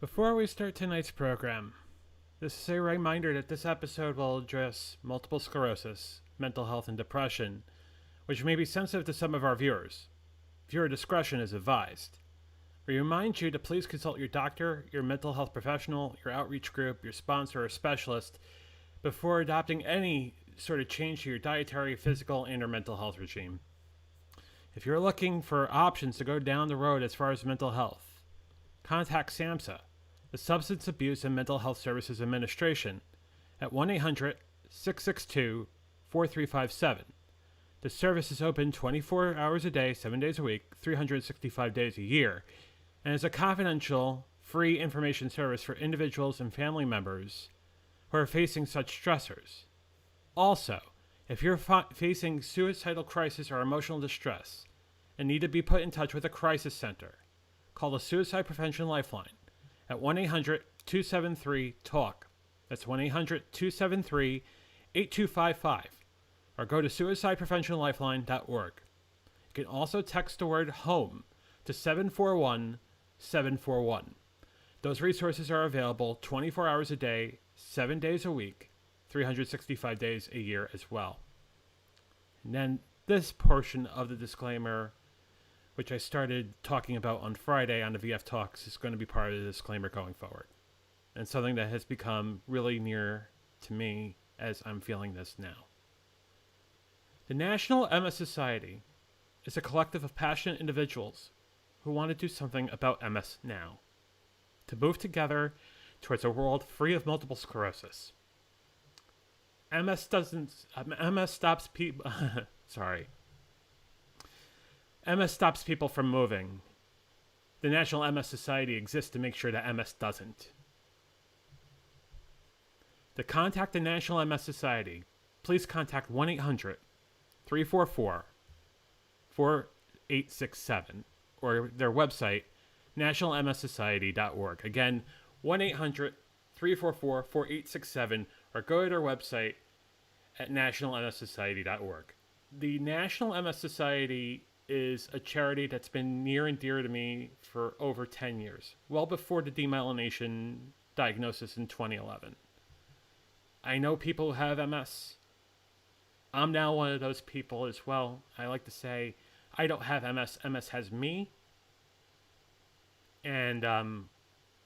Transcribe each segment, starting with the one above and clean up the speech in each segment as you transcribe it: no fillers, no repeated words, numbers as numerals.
Before we start tonight's program, this is a reminder that this episode will address multiple sclerosis, mental health, and depression, which may be sensitive to some of our viewers. Viewer discretion is advised. We remind you to please consult your doctor, your mental health professional, your outreach group, your sponsor, or specialist before adopting any sort of change to your dietary, physical, and or mental health regime. If you're looking for options to go down the road as far as mental health, contact SAMHSA, the Substance Abuse and Mental Health Services Administration, at 1-800-662-4357. The service is open 24 hours a day, 7 days a week, 365 days a year, and is a confidential, free information service for individuals and family members who are facing such stressors. Also, if you're facing suicidal crisis or emotional distress and need to be put in touch with a crisis center, call the Suicide Prevention Lifeline at 1-800-273-TALK. That's 1-800-273-8255. Or go to suicidepreventionlifeline.org. You can also text the word HOME to 741-741. Those resources are available 24 hours a day, 7 days a week, 365 days a year as well. And then this portion of the disclaimer, which I started talking about on Friday on the VF Talks, is going to be part of the disclaimer going forward. And something that has become really near to me as I'm feeling this now. The National MS Society is a collective of passionate individuals who want to do something about MS now, to move together towards a world free of multiple sclerosis. MS stops people MS stops people from moving. The National MS Society exists to make sure that MS doesn't. To contact the National MS Society, please contact 1-800-344-4867 or their website, nationalmssociety.org. Again, 1-800-344-4867 or go to their website at nationalmssociety.org. The National MS Society is a charity that's been near and dear to me for over 10 years, well before the demyelination diagnosis in 2011. I know people who have MS. I'm now one of those people as well. I like to say I don't have MS. MS has me. And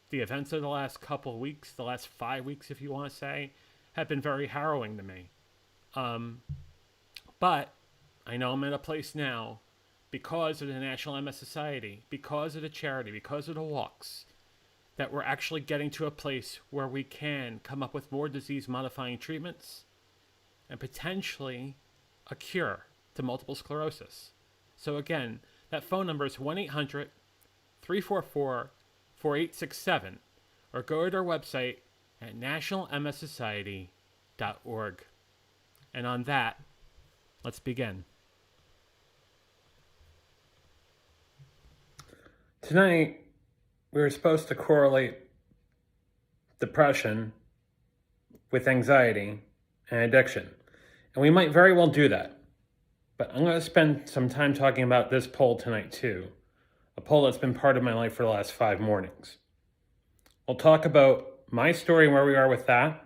the events of the last couple of weeks, the last 5 weeks, if you want to say, have been very harrowing to me. But I know I'm in a place now because of the National MS Society, because of the charity, because of the walks, that we're actually getting to a place where we can come up with more disease-modifying treatments and potentially a cure to multiple sclerosis. So again, that phone number is 1-800-344-4867 or go to their website at nationalmssociety.org. And on that, let's begin. Tonight, we were supposed to correlate depression with anxiety and addiction. And we might very well do that. But I'm going to spend some time talking about this poll tonight too. A poll that's been part of my life for the last 5 mornings. We'll talk about my story and where we are with that.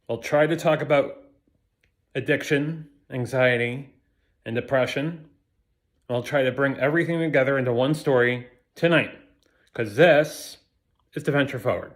We'll try to talk about addiction, anxiety, and depression. And I'll try to bring everything together into one story tonight, because this is the Venture Forward.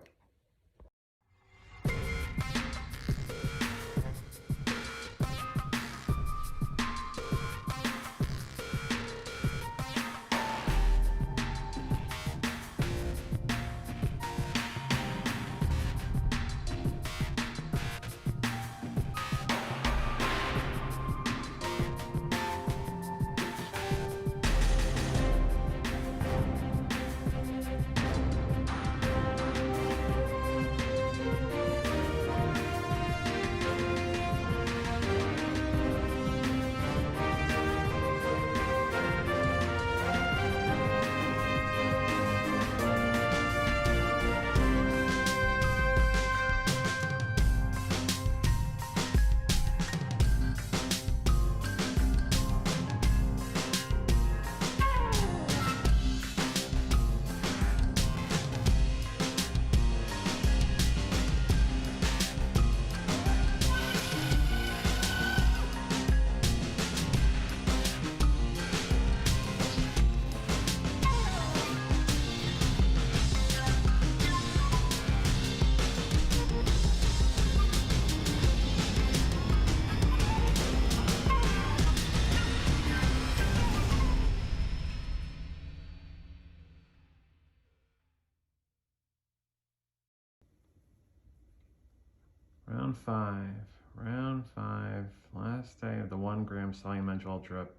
Round five, last day of the 1 gram Solumentrol drip.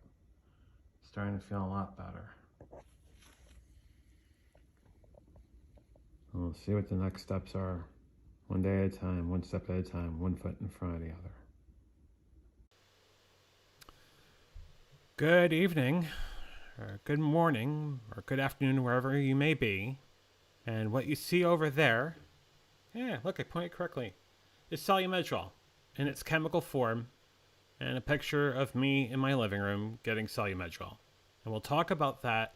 Starting to feel a lot better. We'll see what the next steps are. One day at a time, one step at a time, one foot in front of the other. Good evening, or good morning, or good afternoon, wherever you may be. And what you see over there, look, I pointed correctly, is Solumentrol in its chemical form, and a picture of me in my living room getting Solumentrol. And we'll talk about that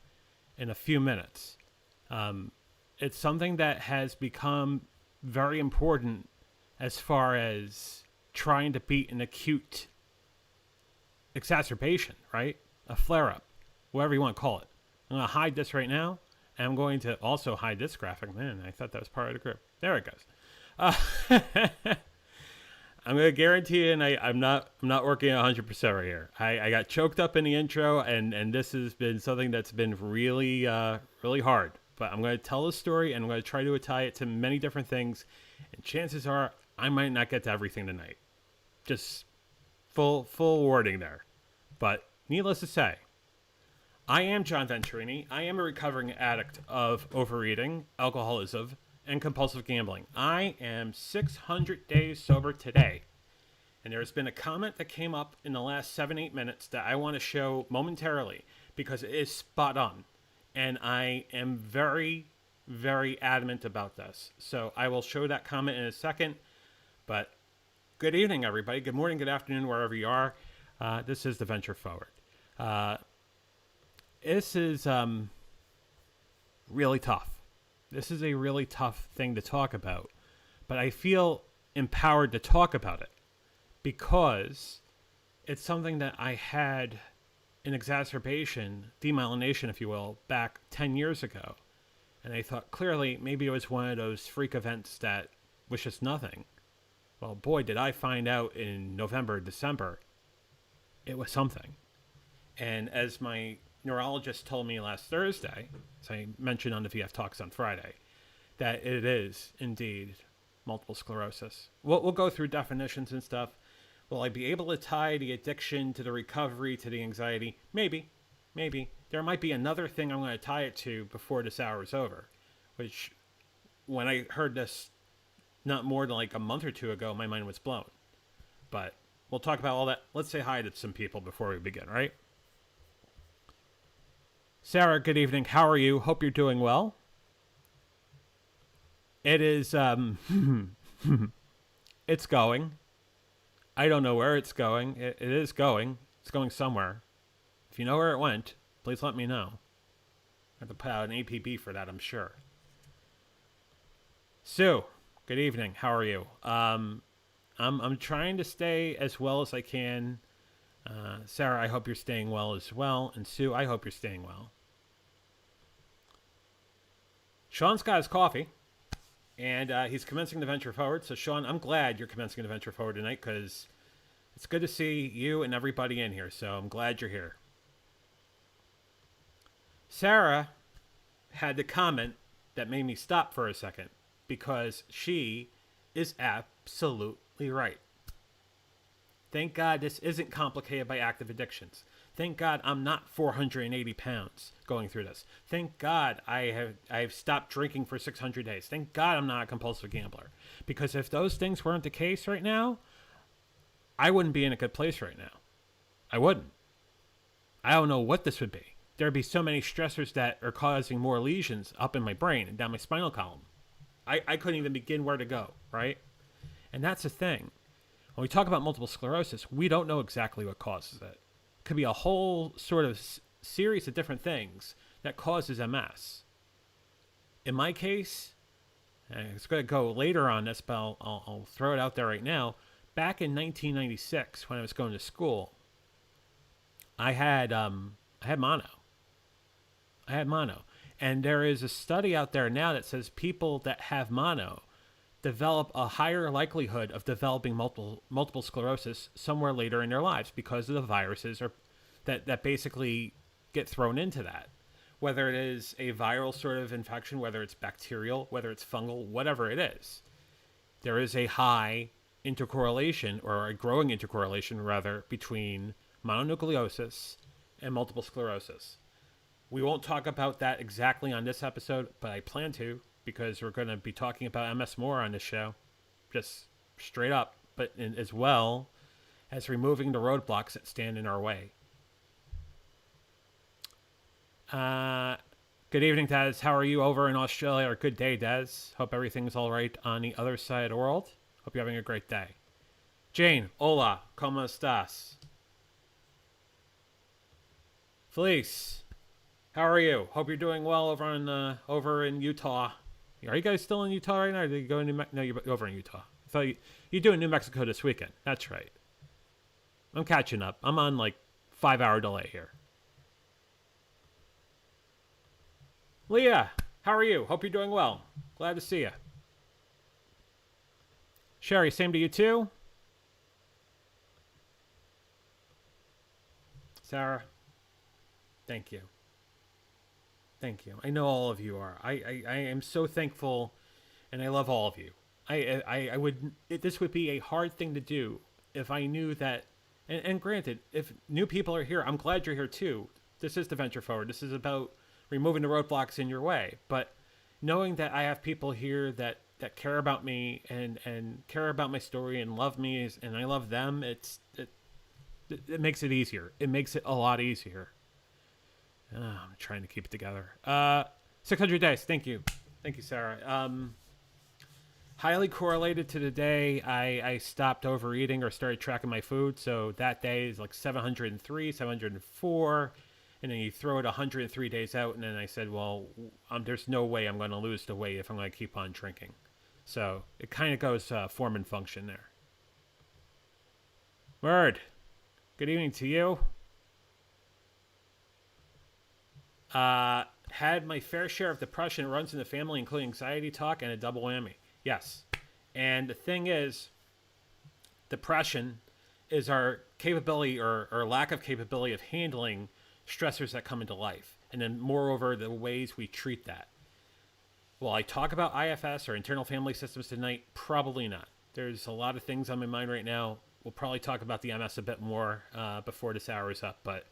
in a few minutes. It's something that has become very important as far as trying to beat an acute exacerbation, right? A flare-up, whatever you want to call it. I'm going to hide this right now, and I'm going to also hide this graphic. Man, I thought that was part of the group. There it goes. I'm going to guarantee you, and I'm not working 100% right here. I got choked up in the intro, and this has been something that's been really, really hard. But I'm going to tell the story, and I'm going to try to tie it to many different things. And chances are I might not get to everything tonight. Just full warning there. But needless to say, I am John Venturini. I am a recovering addict of overeating, alcoholism, and compulsive gambling. I am 600 days sober today. And there's been a comment that came up in the last 7-8 minutes that I want to show momentarily because it is spot on. And I am very, very adamant about this. So I will show that comment in a second. But good evening, everybody. Good morning, good afternoon, wherever you are. This is the Venture Forward. This is really tough. This is a really tough thing to talk about. But I feel empowered to talk about it because it's something that I had an exacerbation, demyelination, if you will, back 10 years ago. And I thought clearly maybe it was one of those freak events that was just nothing. Well, boy, did I find out in November, December, it was something. And as my neurologist told me last Thursday, as I mentioned on the VF Talks on Friday, that it is indeed multiple sclerosis. We'll go through definitions and stuff. Will I be able to tie the addiction to the recovery to the anxiety? Maybe. There might be another thing I'm going to tie it to before this hour is over, which when I heard this not more than like a month or two ago, my mind was blown. But we'll talk about all that. Let's say hi to some people before we begin, right? Sarah, good evening. How are you? Hope you're doing well. It is, it's going. I don't know where it's going. It is going. It's going somewhere. If you know where it went, please let me know. I have to put out an APB for that, I'm sure. Sue, good evening. How are you? I'm trying to stay as well as I can. Sarah, I hope you're staying well as well. And Sue, I hope you're staying well. Sean's got his coffee. And he's commencing the Venture Forward. So, Sean, I'm glad you're commencing the Venture Forward tonight because it's good to see you and everybody in here. So I'm glad you're here. Sarah had the comment that made me stop for a second because she is absolutely right. Thank God this isn't complicated by active addictions. Thank God I'm not 480 pounds going through this. Thank God I've stopped drinking for 600 days. Thank God I'm not a compulsive gambler. Because if those things weren't the case right now, I wouldn't be in a good place right now. I wouldn't. I don't know what this would be. There'd be so many stressors that are causing more lesions up in my brain and down my spinal column. I couldn't even begin where to go, right? And that's the thing. When we talk about multiple sclerosis, we don't know exactly what causes it. Could be a whole sort of series of different things that causes MS. In my case, and it's going to go later on this, but I'll throw it out there right now. Back in 1996, when I was going to school, I had mono. And there is a study out there now that says people that have mono develop a higher likelihood of developing multiple sclerosis somewhere later in their lives because of the viruses that basically get thrown into that. Whether it is a viral sort of infection, whether it's bacterial, whether it's fungal, whatever it is, there is a high intercorrelation, or a growing intercorrelation rather, between mononucleosis and multiple sclerosis. We won't talk about that exactly on this episode, but I plan to, because we're going to be talking about MS more on this show, just straight up, but as well as removing the roadblocks that stand in our way. Good evening, Des. How are you over in Australia? Or good day, Des. Hope everything's all right on the other side of the world. Hope you're having a great day. Jane, hola, ¿cómo estás? Felice, how are you? Hope you're doing well over in Utah. Are you guys still in Utah right now? Or did you go to No, you're over in Utah. I thought you're doing New Mexico this weekend. That's right. I'm catching up. I'm on like 5-hour delay here. Leah, how are you? Hope you're doing well. Glad to see you. Sherry, same to you too. Sarah, thank you. Thank you. I know all of you are. I am so thankful, and I love all of you. I would. This would be a hard thing to do if I knew that. And granted, if new people are here, I'm glad you're here too. This is the Venture Forward. This is about removing the roadblocks in your way. But knowing that I have people here that care about me and care about my story and love me, and I love them, it makes it easier. It makes it a lot easier. I'm trying to keep it together. 600 days. Thank you. Thank you, Sarah. Highly correlated to the day I stopped overeating or started tracking my food. So that day is like 703, 704. And then you throw it 103 days out. And then I said, well, there's no way I'm going to lose the weight if I'm going to keep on drinking. So it kind of goes form and function there. Word. Good evening to you. Had my fair share of depression. It runs in the family, including anxiety talk and a double whammy. Yes. And the thing is, depression is our capability or lack of capability of handling stressors that come into life. And then moreover, the ways we treat that. Will I talk about IFS or internal family systems tonight? Probably not. There's a lot of things on my mind right now. We'll probably talk about the MS a bit more before this hour is up. But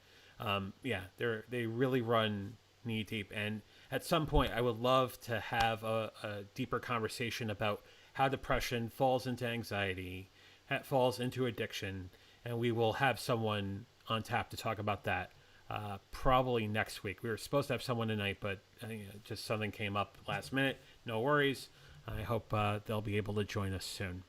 yeah, they really run knee deep. And at some point, I would love to have a deeper conversation about how depression falls into anxiety, falls into addiction. And we will have someone on tap to talk about that. Probably next week. We were supposed to have someone tonight, but just something came up last minute. No worries. I hope they'll be able to join us soon.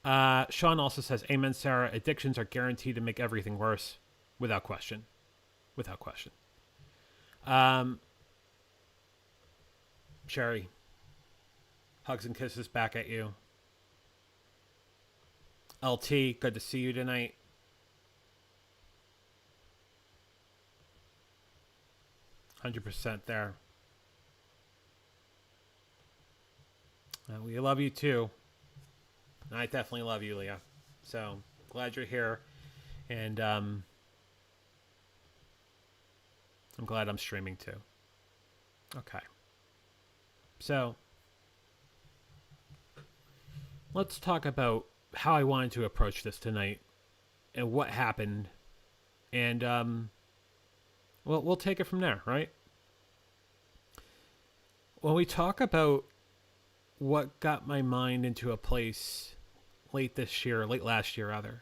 Sean also says, amen, Sarah. Addictions are guaranteed to make everything worse. Without question. Without question. Sherry, hugs and kisses back at you. LT, good to see you tonight. %100 there. We love you too. I definitely love you, Leah. So glad you're here. And I'm glad I'm streaming too. Okay. So let's talk about how I wanted to approach this tonight and what happened. And well, we'll take it from there, right? When we talk about what got my mind into a place late last year rather,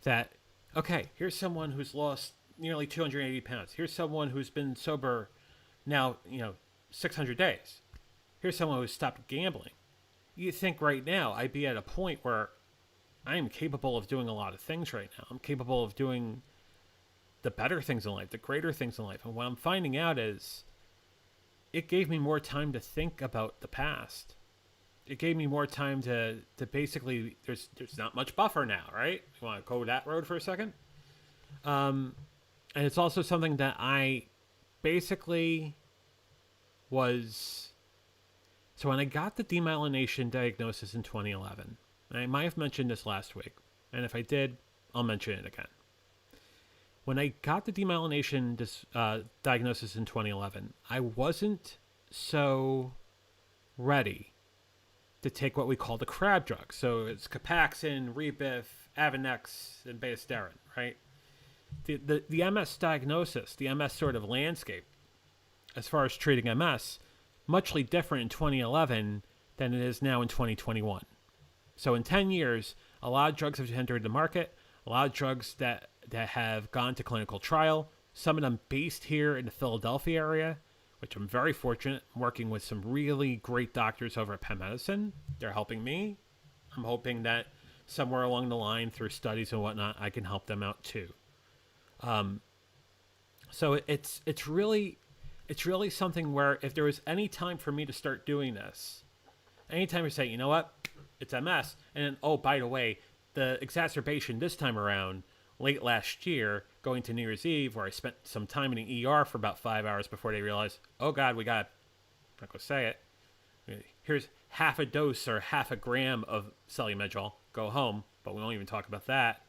that, okay, here's someone who's lost nearly 280 pounds. Here's someone who's been sober now, 600 days. Here's someone who's stopped gambling. You think right now I'd be at a point where I am capable of doing a lot of things right now. I'm capable of doing the better things in life, the greater things in life. And what I'm finding out is it gave me more time to think about the past. It gave me more time to basically, there's not much buffer now, right? You want to go that road for a second? And it's also something that I basically was... So when I got the demyelination diagnosis in 2011, and I might have mentioned this last week, and if I did, I'll mention it again. When I got the demyelination diagnosis in 2011, I wasn't so ready to take what we call the crab drugs. So it's Capaxin, Rebif, Avonex, and Beasterin, right? The MS diagnosis, the MS sort of landscape, as far as treating MS, muchly different in 2011 than it is now in 2021. So in 10 years, a lot of drugs have entered the market, a lot of drugs that have gone to clinical trial, some of them based here in the Philadelphia area, which I'm very fortunate. I'm working with some really great doctors over at Penn Medicine. They're helping me. I'm hoping that somewhere along the line, through studies and whatnot, I can help them out too. So it's really something where if there was any time for me to start doing this, anytime you say, you know what, it's MS, and then, oh, by the way, the exacerbation this time around, late last year, going to New Year's Eve, where I spent some time in the ER for about 5 hours before they realized, oh God, I'm not going to say it. Here's half a dose or half a gram of Solu-Medrol. Go home, but we won't even talk about that.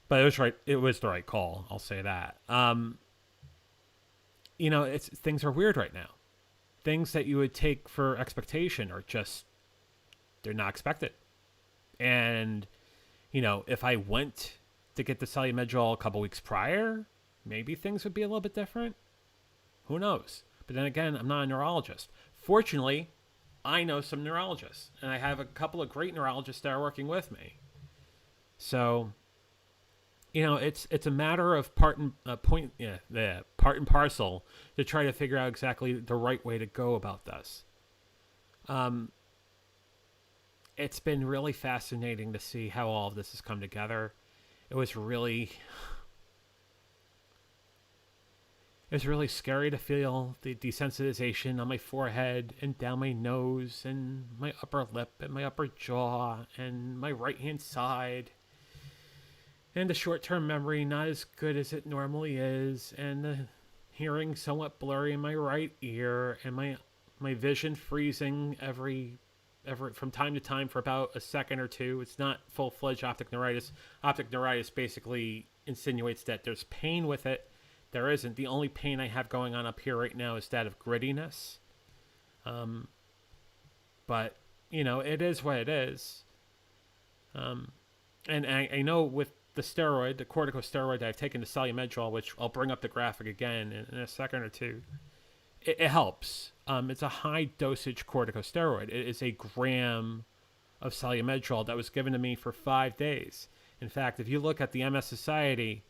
But it was right. It was the right call. I'll say that. Things are weird right now. Things that you would take for expectation are just, they're not expected. And, if I went to get the Solu-Medrol a couple weeks prior, maybe things would be a little bit different. Who knows? But then again, I'm not a neurologist. Fortunately, I know some neurologists, and I have a couple of great neurologists that are working with me. So, it's a matter of part and parcel to try to figure out exactly the right way to go about this. It's been really fascinating to see how all of this has come together. It was really scary to feel the desensitization on my forehead and down my nose and my upper lip and my upper jaw and my right-hand side. And the short-term memory not as good as it normally is, and the hearing somewhat blurry in my right ear, and my vision freezing every from time to time for about a second or two. It's not full-fledged optic neuritis. Optic neuritis basically insinuates that there's pain with it. There isn't. The only pain I have going on up here right now is that of grittiness. But, it is what it is. And I know with the steroid, the corticosteroid that I've taken, the Solu-Medrol, which I'll bring up the graphic again in a second or two, it helps. It's a high dosage corticosteroid. It is a gram of Solu-Medrol that was given to me for 5 days. In fact, if you look at the MS Society,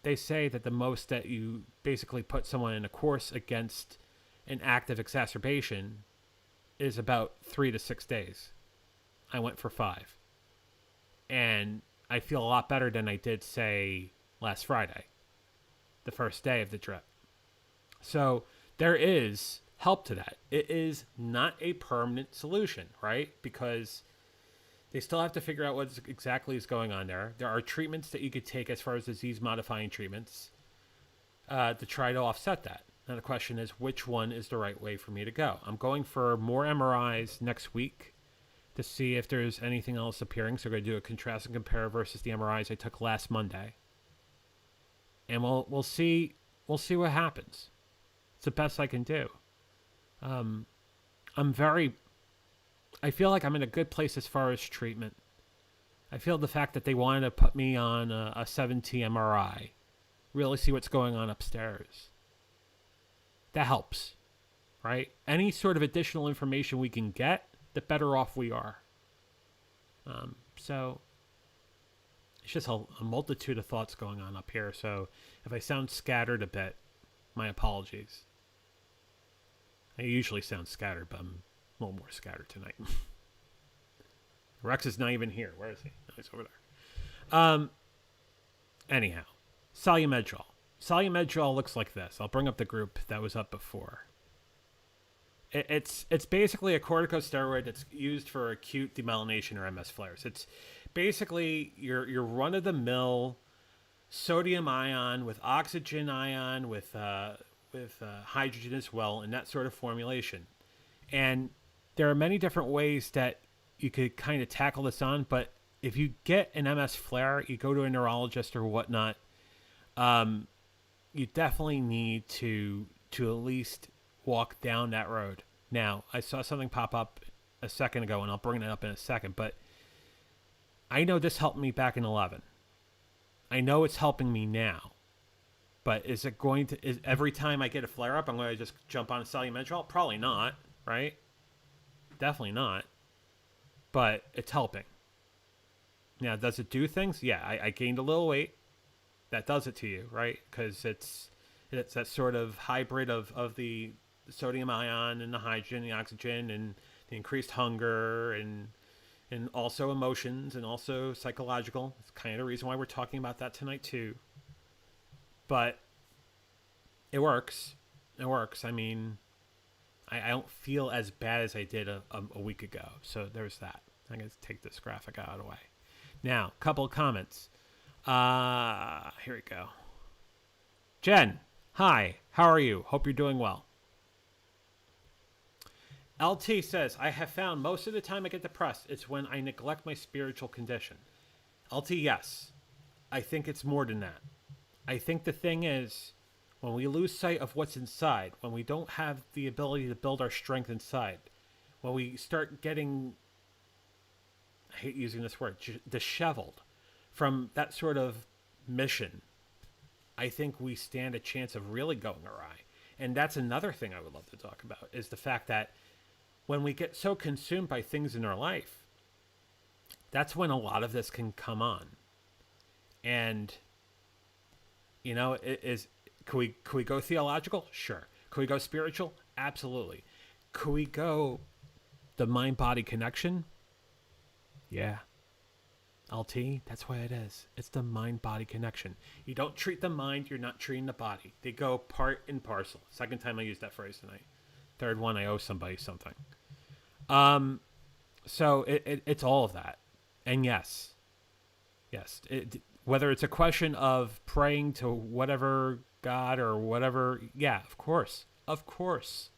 they say that the most that you basically put someone in a course against an active exacerbation is about 3 to 6 days. I went for 5. And I feel a lot better than I did, say, last Friday, the first day of the drip. So there is help to that. It is not a permanent solution, right? Because they still have to figure out what exactly is going on there. There are treatments that you could take as far as disease-modifying treatments to try to offset that. Now the question is, which one is the right way for me to go? I'm going for more MRIs next week to see if there's anything else appearing. So we're going to do a contrast and compare versus the MRIs I took last Monday. And we'll see what happens. It's the best I can do. I feel like I'm in a good place as far as treatment. I feel the fact that they wanted to put me on a 7T MRI, really see what's going on upstairs. That helps, right? Any sort of additional information we can get, the better off we are. So it's just a multitude of thoughts going on up here. So if I sound scattered a bit, my apologies. I usually sound scattered, but I'm a little more scattered tonight. Rex is not even here. Where is he? Oh, he's over there. Anyhow, Solu-Medrol. Solu-Medrol looks like this. I'll bring up the group that was up before. It's basically a corticosteroid that's used for acute demyelination or MS flares. It's basically your run-of-the-mill sodium ion with oxygen ion with hydrogen as well, and that sort of formulation. And there are many different ways that you could kind of tackle this on, but if you get an MS flare, you go to a neurologist or whatnot, you definitely need to at least walk down that road. Now, I saw something pop up a second ago, and I'll bring it up in a second, but I know this helped me back in 11. I know it's helping me now. But is every time I get a flare up, I'm going to just jump on a Solumentrol? Probably not, right? Definitely not. But it's helping. Now, does it do things? Yeah, I gained a little weight. That does it to you, right? Because it's that sort of hybrid of the sodium ion and the hydrogen, the oxygen, and the increased hunger, and also emotions, and also psychological. It's kind of the reason why we're talking about that tonight too. But it works. It works. I mean, I don't feel as bad as I did a week ago. So there's that. I'm going to take this graphic out of the way. Now, a couple of comments. Here we go. Jen, hi. How are you? Hope you're doing well. LT says, I have found most of the time I get depressed, it's when I neglect my spiritual condition. LT, yes. I think it's more than that. I think the thing is, when we lose sight of what's inside, when we don't have the ability to build our strength inside, when we start getting, I hate using this word, disheveled from that sort of mission, I think we stand a chance of really going awry. And that's another thing I would love to talk about, is the fact that when we get so consumed by things in our life, that's when a lot of this can come on. And you know, could we go theological? Sure. Could we go spiritual? Absolutely. Could we go the mind-body connection? Yeah. LT, that's why it is. It's the mind-body connection. You don't treat the mind, you're not treating the body. They go part and parcel. Second time I used that phrase tonight. Third one, I owe somebody something. So it's all of that. And yes, whether it's a question of praying to whatever God or whatever, yeah, of course.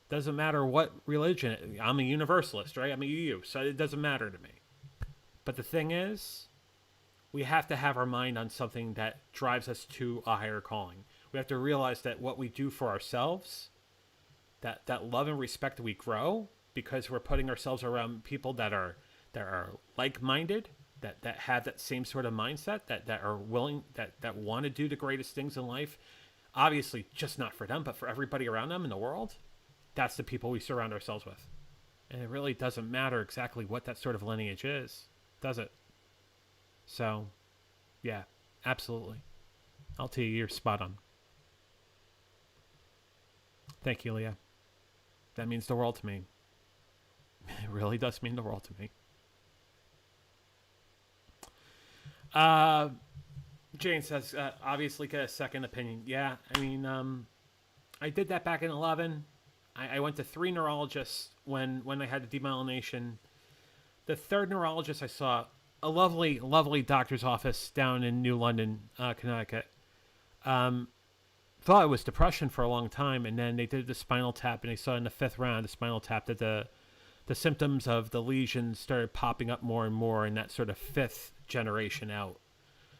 Doesn't matter what religion. I'm a universalist, right? I'm a UU, so it doesn't matter to me. But the thing is, we have to have our mind on something that drives us to a higher calling. We have to realize that what we do for ourselves, that love and respect that we grow because we're putting ourselves around people that are like-minded, that have that same sort of mindset, that are willing, that want to do the greatest things in life. Obviously, just not for them, but for everybody around them in the world. That's the people we surround ourselves with. And it really doesn't matter exactly what that sort of lineage is, does it? So, yeah, absolutely. I'll tell you, you're spot on. Thank you, Leah. That means the world to me. It really does mean the world to me. Jane says, obviously get a second opinion. Yeah, I mean, I did that back in 11. I went to 3 neurologists when I had the demyelination. The third neurologist I saw, a lovely, lovely doctor's office down in New London, Connecticut. Thought it was depression for a long time, and then they did the spinal tap, and they saw in the 5th round, the spinal tap, that the symptoms of the lesions started popping up more and more in that sort of 5th generation out.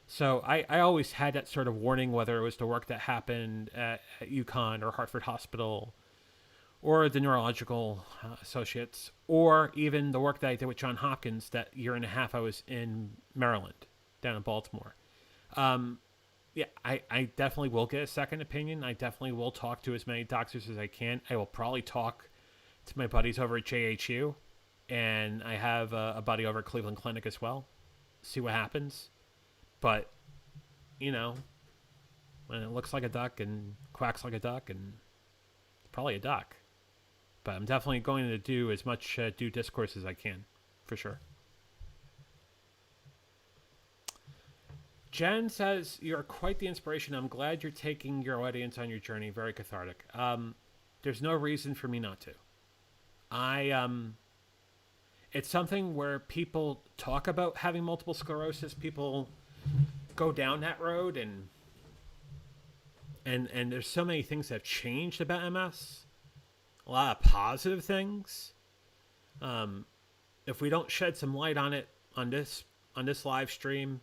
So I always had that sort of warning, whether it was the work that happened at UConn or Hartford Hospital or the neurological associates, or even the work that I did with John Hopkins that year and a half I was in Maryland, down in Baltimore. Yeah, I definitely will get a second opinion. I definitely will talk to as many doctors as I can. I will probably talk to my buddies over at JHU, and I have a buddy over at Cleveland Clinic as well. See what happens. But, you know, when it looks like a duck and quacks like a duck, and it's probably a duck. But I'm definitely going to do as much due discourse as I can, for sure. Jen says, you're quite the inspiration. I'm glad you're taking your audience on your journey. Very cathartic. There's no reason for me not to. It's something where people talk about having multiple sclerosis. People go down that road, and there's so many things that have changed about MS. A lot of positive things. If we don't shed some light on it on this live stream,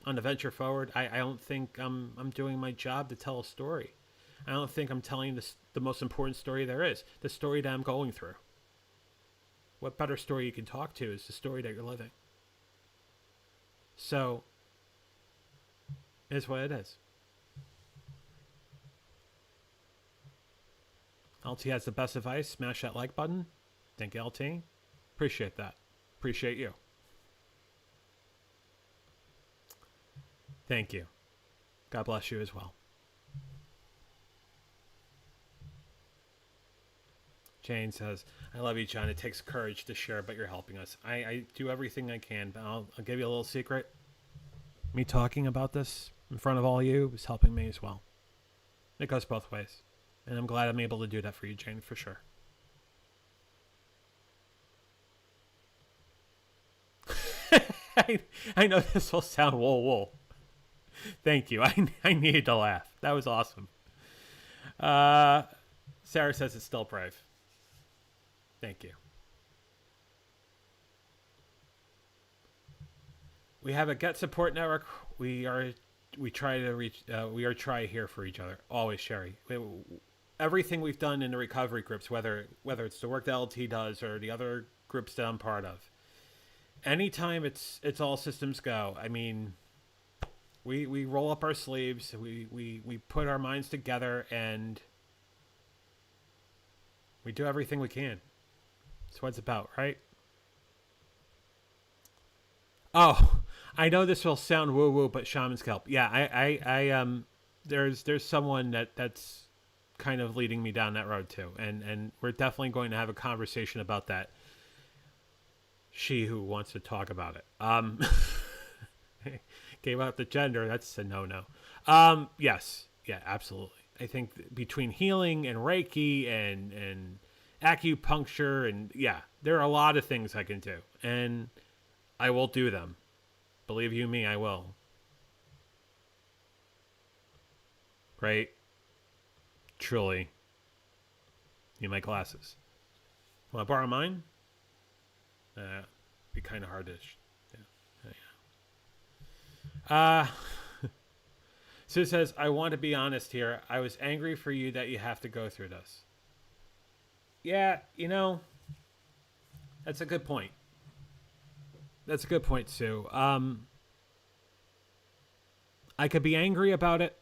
on the Venture Forward, I don't think I'm doing my job to tell a story. I don't think I'm telling the most important story there is, the story that I'm going through. what better story you can talk to is the story that you're living. So, it's what it is. LT has the best advice. Smash that like button. Thank you, LT. Appreciate that. Appreciate you. Thank you. God bless you as well. Jane says, I love you, John. It takes courage to share, but you're helping us. I do everything I can, but I'll give you a little secret. Me talking about this in front of all you is helping me as well. It goes both ways. And I'm glad I'm able to do that for you, Jane, for sure. I know this will sound wool. Thank you. I needed to laugh. That was awesome. Sarah says it's still brave. Thank you. We have a Get Support network. We try here for each other. Always, Sherry. Everything we've done in the recovery groups, whether it's the work that LT does or the other groups that I'm part of, anytime it's all systems go. I mean, we roll up our sleeves, we put our minds together, and we do everything we can. That's what it's about, right? Oh, I know this will sound woo woo, but shaman's kelp. Yeah, I there's someone that's kind of leading me down that road too, and we're definitely going to have a conversation about that. She who wants to talk about it. Gave out the gender. That's a no. Yes. Yeah, absolutely. I think between healing and Reiki and acupuncture and there are a lot of things I can do, and I will do them. Believe you me, I will. Right? Truly. Need my glasses. Want to borrow mine? Be kind of hardish. Sue says, I want to be honest here. I was angry for you that you have to go through this. Yeah, that's a good point. That's a good point, Sue. I could be angry about it,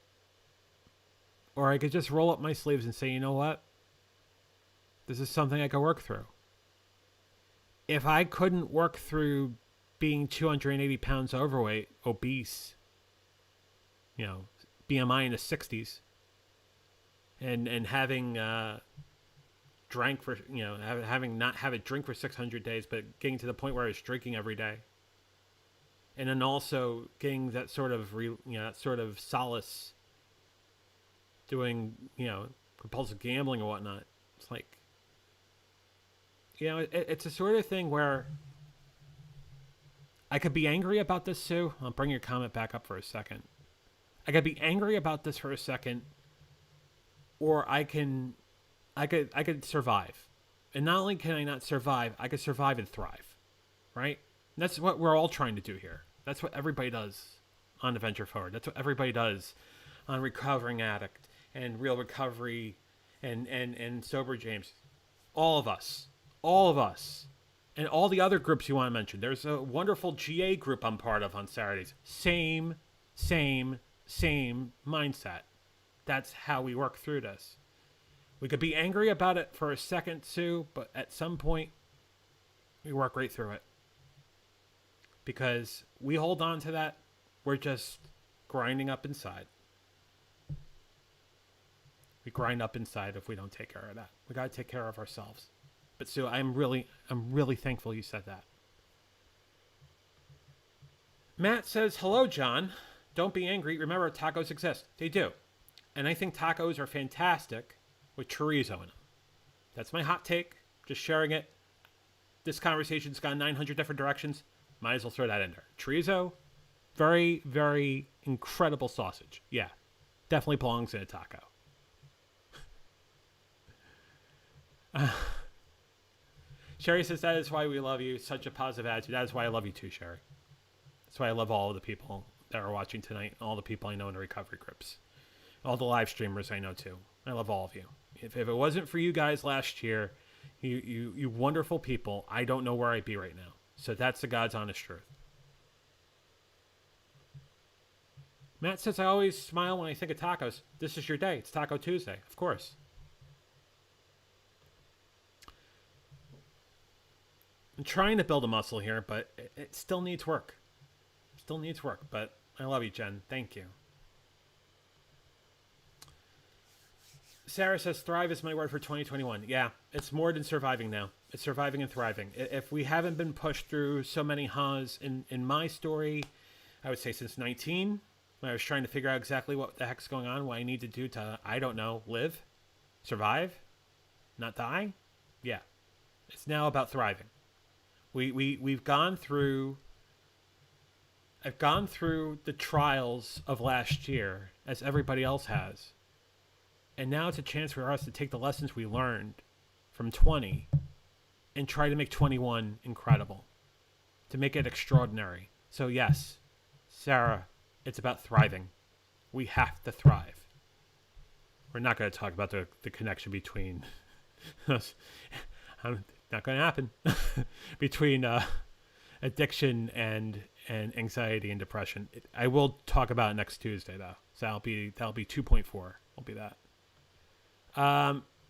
or I could just roll up my sleeves and say, you know what? This is something I could work through. If I couldn't work through being 280 pounds overweight, obese, BMI in the 60s, and having drank for, having not have a drink for 600 days, but getting to the point where I was drinking every day, and then also getting that sort of solace doing, compulsive gambling and whatnot. It's like, it's a sort of thing where I could be angry about this, Sue. I'll bring your comment back up for a second. I could be angry about this for a second, or I could survive. And not only can I not survive, I could survive and thrive, right? And that's what we're all trying to do here. That's what everybody does on Adventure Forward. That's what everybody does on Recovering Addict and Real Recovery and Sober James. All of us. And all the other groups you want to mention. There's a wonderful GA group I'm part of on Saturdays. Same mindset. That's how we work through this. We could be angry about it for a second, Sue, but at some point, we work right through it. Because we hold on to that, we're just grinding up inside. We grind up inside if we don't take care of that. We got to take care of ourselves. But Sue, I'm really thankful you said that. Matt says, hello, John. Don't be angry. Remember, tacos exist. They do. And I think tacos are fantastic with chorizo in them. That's my hot take. Just sharing it. This conversation's gone 900 different directions. Might as well throw that in there. Chorizo, very, very incredible sausage. Yeah, definitely belongs in a taco. Sherry says, that is why we love you. Such a positive attitude. That is why I love you too, Sherry. That's why I love all of the people that are watching tonight. All the people I know in the recovery groups. All the live streamers I know too. I love all of you. If it wasn't for you guys last year, You wonderful people. I don't know where I'd be right now. So that's the God's honest truth. Matt says, I always smile when I think of tacos. This is your day. It's Taco Tuesday. Of course. I'm trying to build a muscle here, but it still needs work. Still needs work, but I love you, Jen. Thank you. Sarah says, thrive is my word for 2021. Yeah, it's more than surviving now. It's surviving and thriving. If we haven't been pushed through so many ha's in my story, I would say since 19, when I was trying to figure out exactly what the heck's going on, what I need to do to, I don't know, live, survive, not die. Yeah, it's now about thriving. We've gone through. I've gone through the trials of last year, as everybody else has. And now it's a chance for us to take the lessons we learned from 20 and try to make 21 incredible, to make it extraordinary. So yes, Sarah, it's about thriving. We have to thrive. We're not going to talk about the connection between us. Not going to happen. Between addiction and anxiety and depression. I will talk about it next Tuesday though. So that'll be 2.4. Will be that.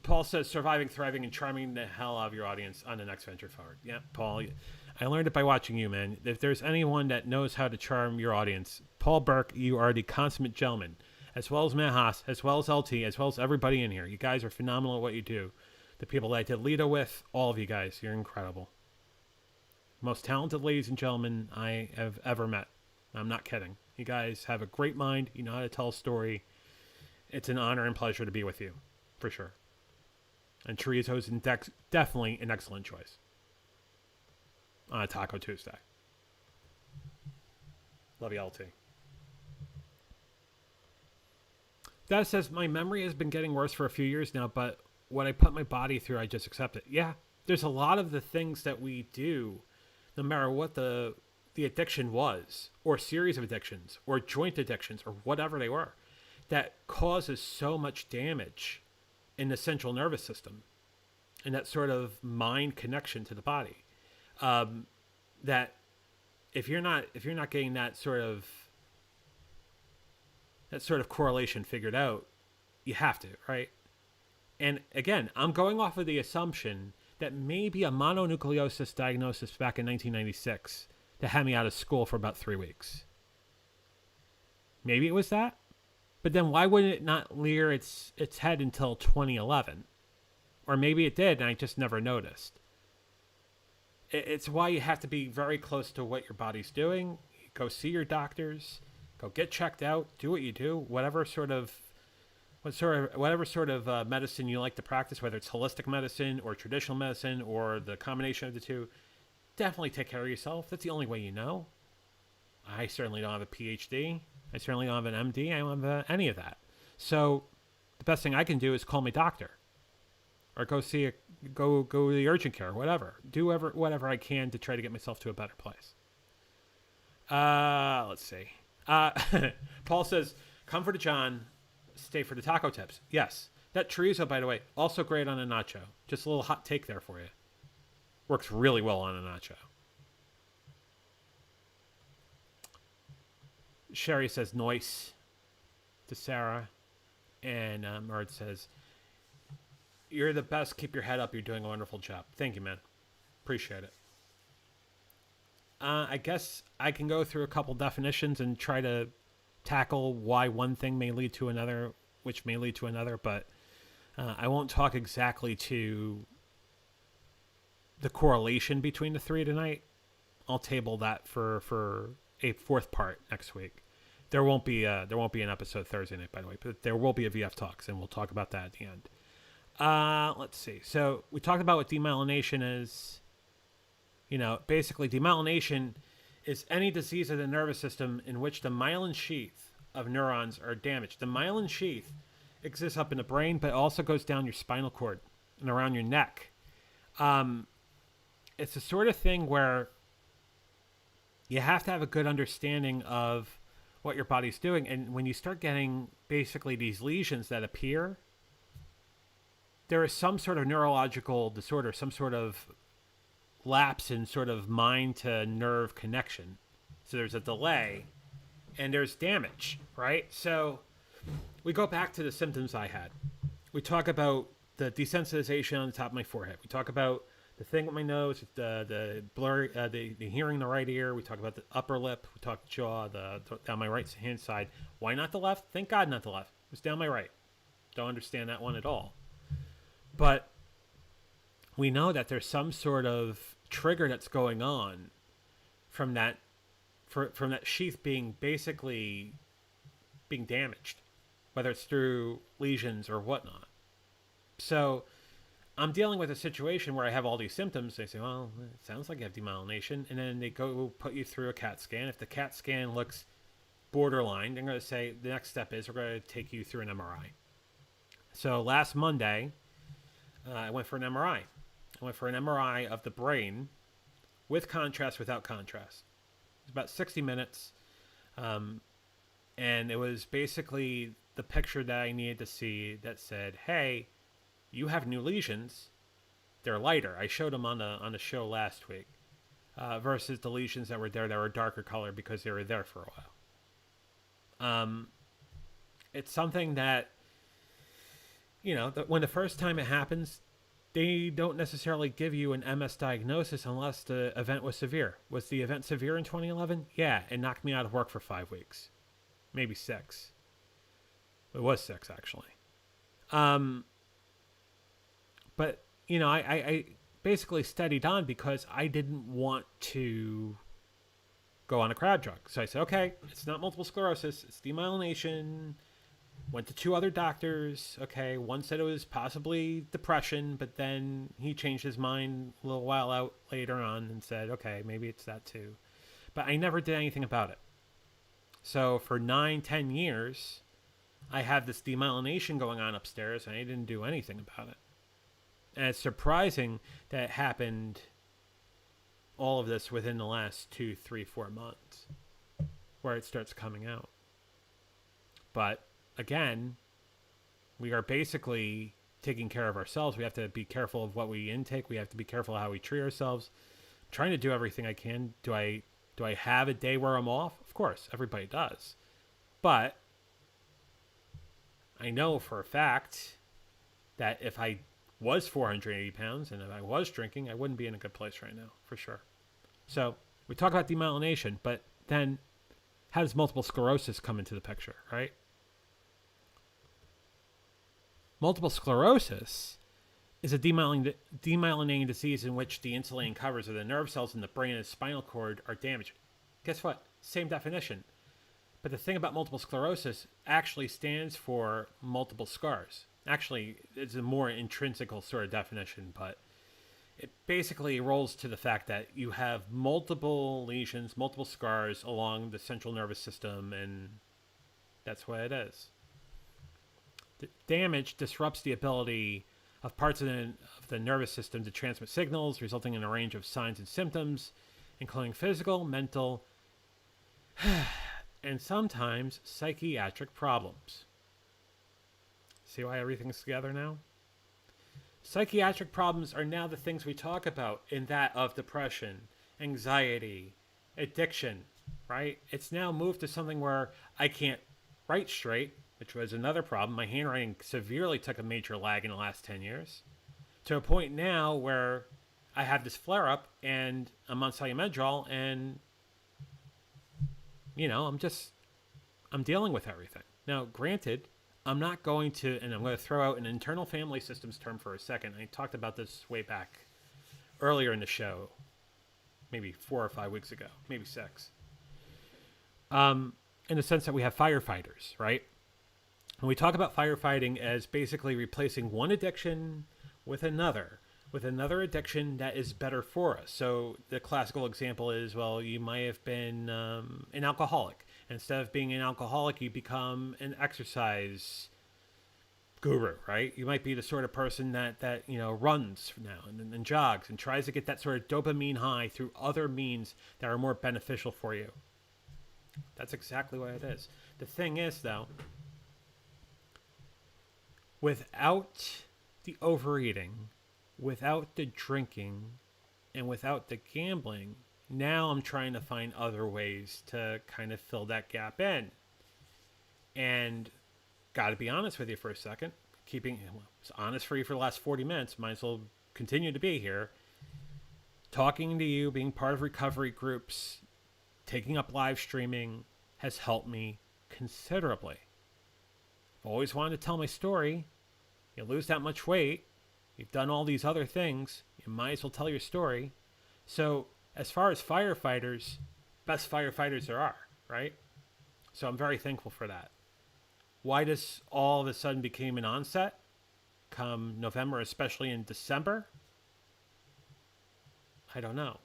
Paul says, surviving, thriving, and charming the hell out of your audience on the next venture forward. Yeah, Paul, I learned it by watching you, man. If there's anyone that knows how to charm your audience, Paul Burke, you are the consummate gentleman, as well as Matt Haas, as well as LT, as well as everybody in here. You guys are phenomenal at what you do. The people that I did Lita with, all of you guys, you're incredible. Most talented ladies and gentlemen I have ever met. I'm not kidding. You guys have a great mind. You know how to tell a story. It's an honor and pleasure to be with you, for sure. And chorizo is definitely an excellent choice on a Taco Tuesday. Love you, LT. That says, my memory has been getting worse for a few years now, but what I put my body through, I just accept it. Yeah, there's a lot of the things that we do, no matter what the addiction was, or series of addictions, or joint addictions, or whatever they were, that causes so much damage in the central nervous system and that sort of mind connection to the body, that if you're not getting that sort of correlation figured out, you have to, right? And again, I'm going off of the assumption that maybe a mononucleosis diagnosis back in 1996 that had me out of school for about 3 weeks. Maybe it was that. But then why wouldn't it not rear its head until 2011? Or maybe it did and I just never noticed. It's why you have to be very close to what your body's doing. Go see your doctors. Go get checked out. Do what you do. Whatever sort of medicine you like to practice, whether it's holistic medicine or traditional medicine or the combination of the two, definitely take care of yourself. That's the only way you know. I certainly don't have a PhD. I certainly don't have an MD. I don't have any of that. So the best thing I can do is call my doctor or go to the urgent care, whatever. Do whatever I can to try to get myself to a better place. Let's see. Paul says, come for the John, stay for the taco tips. Yes. That chorizo, by the way, also great on a nacho. Just a little hot take there for you. Works really well on a nacho. Sherry says, nice to Sarah. And Merd says, you're the best. Keep your head up. You're doing a wonderful job. Thank you, man. Appreciate it. I guess I can go through a couple definitions and try to tackle why one thing may lead to another, which may lead to another, but I won't talk exactly to the correlation between the three tonight. I'll table that for a fourth part next week. There won't be an episode Thursday night, by the way, but there will be a VF Talks, and we'll talk about that at the end. Let's see. So we talked about what demyelination is. You know, basically demyelination is any disease of the nervous system in which the myelin sheath of neurons are damaged. The myelin sheath exists up in the brain, but also goes down your spinal cord and around your neck. It's the sort of thing where you have to have a good understanding of what your body's doing. And when you start getting basically these lesions that appear, there is some sort of neurological disorder, some sort of lapse in sort of mind to nerve connection. So there's a delay and there's damage, right? So we go back to the symptoms I had. We talk about the desensitization on the top of my forehead. We talk about the thing with my nose, the blurry, the hearing in the right ear. We talk about the upper lip. We talk jaw, down my right hand side. Why not the left? Thank God not the left. It was down my right. Don't understand that one at all. But we know that there's some sort of trigger that's going on from that from that sheath being basically being damaged, whether it's through lesions or whatnot. So I'm dealing with a situation where I have all these symptoms. They say, well, it sounds like you have demyelination. And then they go put you through a CAT scan. If the CAT scan looks borderline, they're going to say the next step is we're going to take you through an MRI. So last Monday, I went for an MRI. I went for an MRI of the brain with contrast, without contrast. It was about 60 minutes. And it was basically the picture that I needed to see that said, hey, you have new lesions. They're lighter. I showed them on the show last week versus the lesions that were there that were darker color because they were there for a while. It's something that, when the first time it happens, they don't necessarily give you an MS diagnosis unless the event was severe. Was the event severe in 2011? Yeah, it knocked me out of work for 5 weeks. Maybe 6. It was 6, actually. But, I basically studied on because I didn't want to go on a crowd drug. So I said, okay, it's not multiple sclerosis. It's demyelination. Went to 2 other doctors. Okay, one said it was possibly depression, but then he changed his mind a little while out later on and said, okay, maybe it's that too. But I never did anything about it. So for 9-10 years, I had this demyelination going on upstairs, and I didn't do anything about it. And it's surprising that it happened, all of this, within the last 2, 3, 4 months, where it starts coming out. But again, we are basically taking care of ourselves. We have to be careful of what we intake. We have to be careful of how we treat ourselves. I'm trying to do everything I can. Do I have a day where I'm off? Of course, everybody does. But I know for a fact that if I was 480 pounds and if I was drinking, I wouldn't be in a good place right now, for sure. So we talk about demyelination, but then how does multiple sclerosis come into the picture, right? Multiple sclerosis is a demyelinating disease in which the insulating covers of the nerve cells in the brain and the spinal cord are damaged. Guess what? Same definition. But the thing about multiple sclerosis actually stands for multiple scars. Actually, it's a more intrinsical sort of definition, but it basically rolls to the fact that you have multiple lesions, multiple scars along the central nervous system, and that's what it is. The damage disrupts the ability of parts of the nervous system to transmit signals, resulting in a range of signs and symptoms, including physical, mental, and sometimes psychiatric problems. See why everything's together now? Psychiatric problems are now the things we talk about in that of depression, anxiety, addiction, right? It's now moved to something where I can't write straight, which was another problem. My handwriting severely took a major lag in the last 10 years, to a point now where I have this flare-up and I'm on Ciamedrol and, I'm dealing with everything. Now, granted, I'm not going to, and I'm going to throw out an internal family systems term for a second. I talked about this way back earlier in the show, maybe 4 or 5 weeks ago, maybe 6. In the sense that we have firefighters, right? And we talk about firefighting as basically replacing one addiction with another addiction that is better for us. So the classical example is, well, you might have been an alcoholic. Instead of being an alcoholic, you become an exercise guru, right? You might be the sort of person that runs now and jogs and tries to get that sort of dopamine high through other means that are more beneficial for you. That's exactly what it is. The thing is, though, without the overeating, without the drinking, and without the gambling, now I'm trying to find other ways to kind of fill that gap in. And got to be honest with you for a second. Keeping honest for you for the last 40 minutes, might as well continue to be here. Talking to you, being part of recovery groups, taking up live streaming has helped me considerably. I've always wanted to tell my story. You lose that much weight, you've done all these other things, you might as well tell your story. So as far as firefighters, best firefighters there are, right? So I'm very thankful for that. Why this all of a sudden became an onset come November, especially in December, I don't know.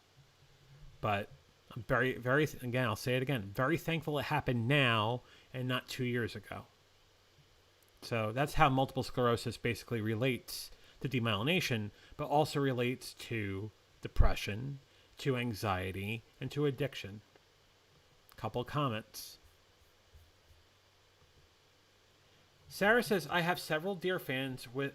But I'm very, very, again, I'll say it again, very thankful it happened now and not 2 years ago. So that's how multiple sclerosis basically relates to demyelination, but also relates to depression, to anxiety, and to addiction. Couple comments. Sarah says, I have several dear friends with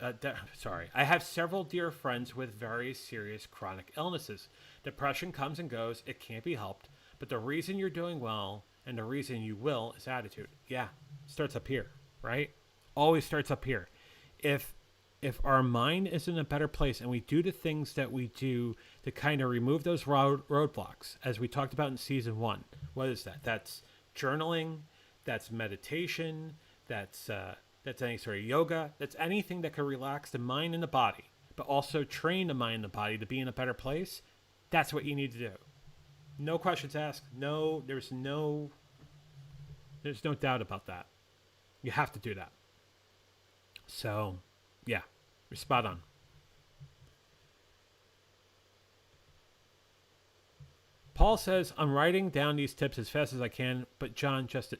very serious chronic illnesses. Depression comes and goes. It can't be helped. But the reason you're doing well and the reason you will is attitude. Yeah, starts up here, right? Always starts up here. If our mind is in a better place and we do the things that we do to kind of remove those roadblocks, as we talked about in season 1, what is that? That's journaling, that's meditation, that's any sort of yoga, that's anything that can relax the mind and the body, but also train the mind and the body to be in a better place. That's what you need to do. No questions asked. No, there's no doubt about that. You have to do that. So, yeah, you're spot on. Paul says, I'm writing down these tips as fast as I can, but John, just the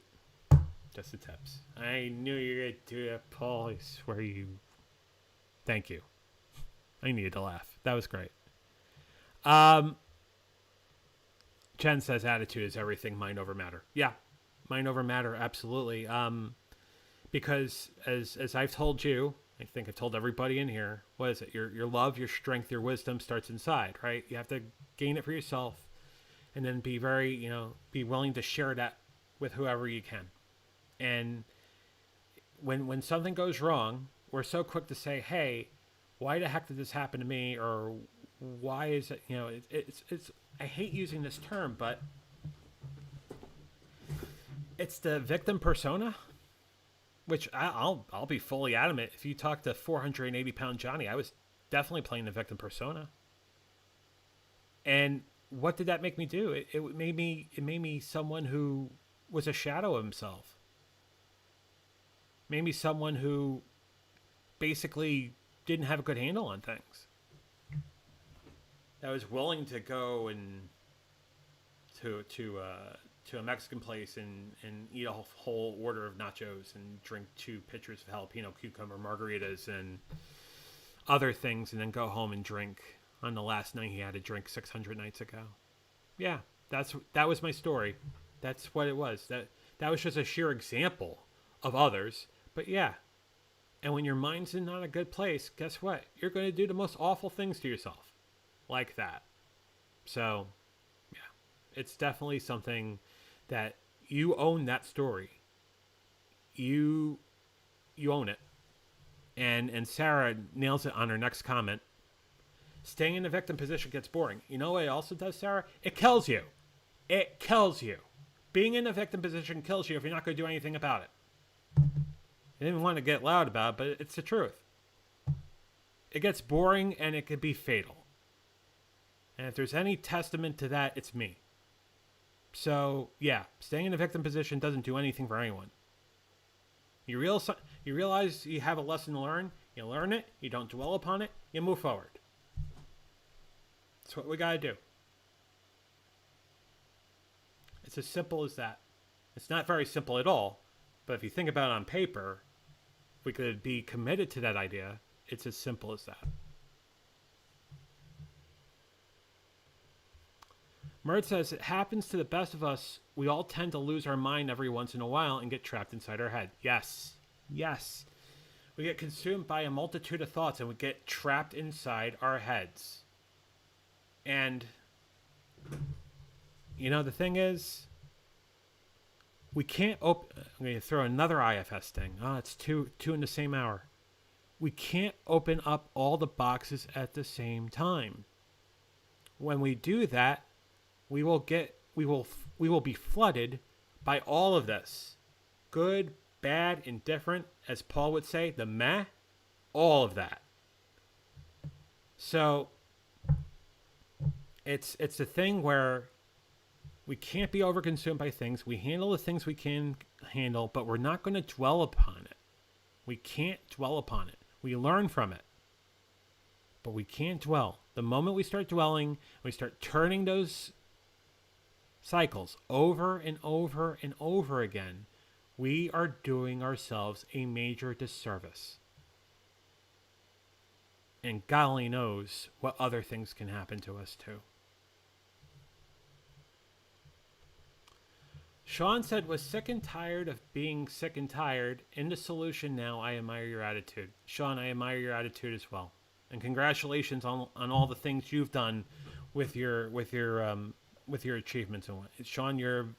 tips. I knew you were going to do that, Paul. I swear you. Thank you. I needed to laugh. That was great. Jen says attitude is everything, mind over matter. Yeah, mind over matter, absolutely. Because as I've told you, I think I've told everybody in here, what is it? Your love, your strength, your wisdom starts inside, right? You have to gain it for yourself and then be be willing to share that with whoever you can. And when something goes wrong, we're so quick to say, hey, why the heck did this happen to me? Or why is it, it's I hate using this term, but it's the victim persona, which I'll be fully adamant. If you talk to 480-pound Johnny, I was definitely playing the victim persona. And what did that make me do? It made me someone who was a shadow of himself. Made me someone who basically didn't have a good handle on things. That was willing to go and to a Mexican place and eat a whole order of nachos and drink 2 pitchers of jalapeno cucumber margaritas and other things, and then go home and drink on the last night he had to drink 600 nights ago. Yeah, that was my story. That's what it was. That was just a sheer example of others. But yeah, and when your mind's in not a good place, guess what? You're going to do the most awful things to yourself like that. So, yeah, it's definitely something that you own that story. You own it. And Sarah nails it on her next comment. Staying in the victim position gets boring. You know what it also does, Sarah? It kills you. It kills you. Being in the victim position kills you if you're not going to do anything about it. I didn't want to get loud about it, but it's the truth. It gets boring and it could be fatal. And if there's any testament to that, it's me. So, yeah, staying in the victim position doesn't do anything for anyone. You realize you have a lesson to learn, you learn it, you don't dwell upon it, you move forward. That's what we got to do. It's as simple as that. It's not very simple at all, but if you think about it on paper, if we could be committed to that idea, it's as simple as that. Mert says, it happens to the best of us. We all tend to lose our mind every once in a while and get trapped inside our head. Yes. Yes. We get consumed by a multitude of thoughts and we get trapped inside our heads. And, the thing is, we can't open. I'm going to throw another IFS thing. Oh, it's two in the same hour. We can't open up all the boxes at the same time. When we do that, we will be flooded by all of this. Good, bad, indifferent, as Paul would say, the meh, all of that. So it's a thing where we can't be overconsumed by things. We handle the things we can handle, but we're not going to dwell upon it. We can't dwell upon it. We learn from it, but we can't dwell. The moment we start dwelling, we start turning those cycles over and over and over again, we are doing ourselves a major disservice. And God only knows what other things can happen to us too. Sean said, was sick and tired of being sick and tired. In the solution now, I admire your attitude. Sean, I admire your attitude as well. And congratulations on all the things you've done with your achievements. And Sean,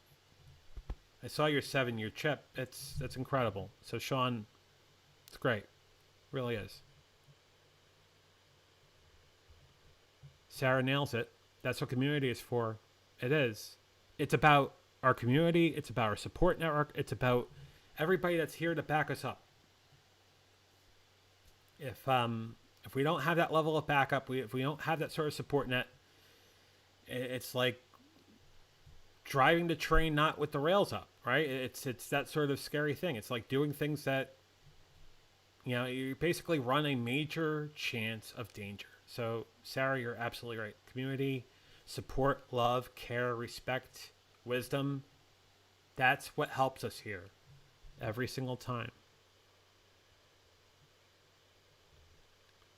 I saw your 7-year chip. That's incredible. So Sean, it's great. It really is. Sarah nails it. That's what community is for. It is. It's about our community. It's about our support network. It's about everybody that's here to back us up. If we don't have that level of backup, if we don't have that sort of support net, it's like driving the train not with the rails up, right? It's that sort of scary thing. It's like doing things that, you basically run a major chance of danger. So, Sarah, you're absolutely right. Community, support, love, care, respect, wisdom, that's what helps us here every single time.